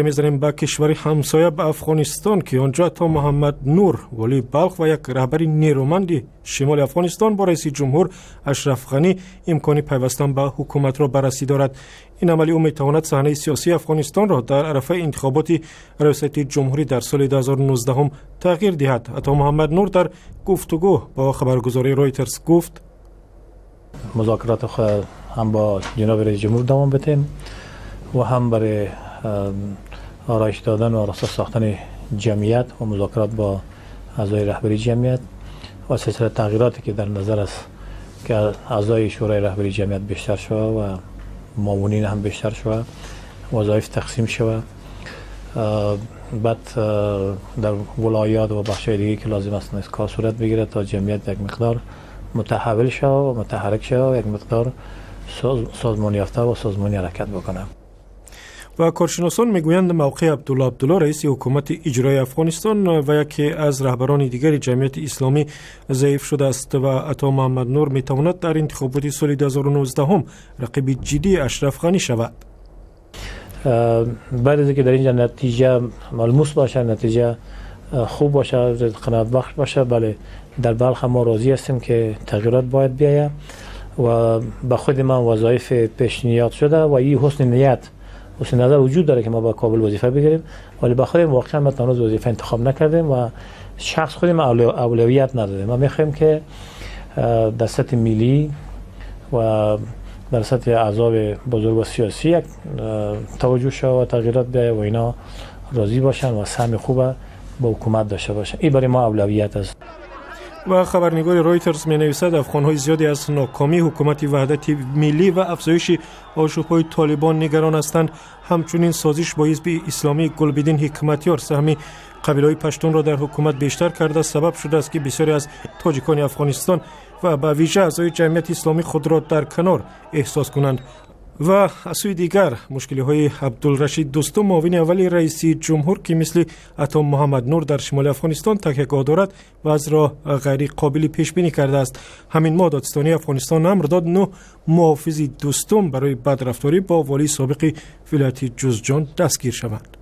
می‌ذاریم به کشور همسایه به افغانستان که آنجا تا محمد نور ولی بلخ و یک رهبر نیرومند شمال افغانستان با رئیس جمهور اشرف غنی امکانی پیوستن به حکومت را بررسی دارد. این عملی او میتواند صحنه سیاسی افغانستان را در عرصه انتخابات ریاست جمهوری در سال 2019 هم تغییر دهد. عطا محمد نور در گفتگو با خبرگزاری رویترز گفت: مذاکرات خود هم با جناب رئیس جمهور دوام بدیم و هم برای آرایش دادن و آراسته ساختن جمعیت و مذاکرات با اعضای رهبری جمعیت و سلسله تغییراتی که در نظر است که اعضای شورای رهبری جمعیت بیشتر شود و معاونین هم بیشتر شود، وظایف تقسیم شود، بعد در ولایات و بخش‌های دیگه که لازم است کار صورت بگیره تا جمعیت یک مقدار متحول شود و متحرک شود و یک مقدار سازمانی یافته و سازمانی حرکت بکنه. و کارشناسان میگویند موقع عبدالله رئیس حکومت اجرایی افغانستان و یکی از رهبران دیگر جمعیت اسلامی ضعیف شده است و عطا محمد نور میتواند در انتخابات سال 2019 هم رقیب جدی اشرف غنی شود. بعد از اینکه در اینجا نتیجه ملموس باشه، نتیجه خوب باشه، قناعت بخش باشه، بله در بلخ ما راضی هستیم که تغییرات باید بیاید و به خود من وظایف پیشنهاد شده و این حسن نیت حسن نظر وجود داره که ما با کابل وظیفه بگیریم، ولی به خودم واقعا ما تنها وظیفه انتخاب نکردیم و شخص خودم اولویت ندادیم. ما میخوایم که در سطح ملی و در سطح احزاب بزرگ و سیاسی یک توجه شد و تغییرات بیاید و اینا راضی باشن و سهم خوب با حکومت داشته باشن. این برای ما اولویت است. و خبرنگار رویترز می نویسد افغان‌های زیادی از ناکامی حکومت وحدت ملی و افزایش آشوب‌های طالبان نگران هستند. همچنین سازش با حزب اسلامی گلبدین حکمتیار سهم قبیله‌های پشتون را در حکومت بیشتر کرده سبب شده است که بسیاری از تاجیکان افغانستان و به ویژه اعضای جمعیت اسلامی خود را در کنار احساس کنند. و از سوی دیگر مشکل‌های عبدالرشید دوستم معاون اول رئیس جمهور که مثل عطا محمد نور در شمال افغانستان تکیه‌گاه دارد و از را غیر قابل پیش بینی کرده است. همین ماه دادستانی افغانستان امر داد 9 محافظ دوستم برای بدرفتاری با والی سابق ولایت جوزجان دستگیر شوند.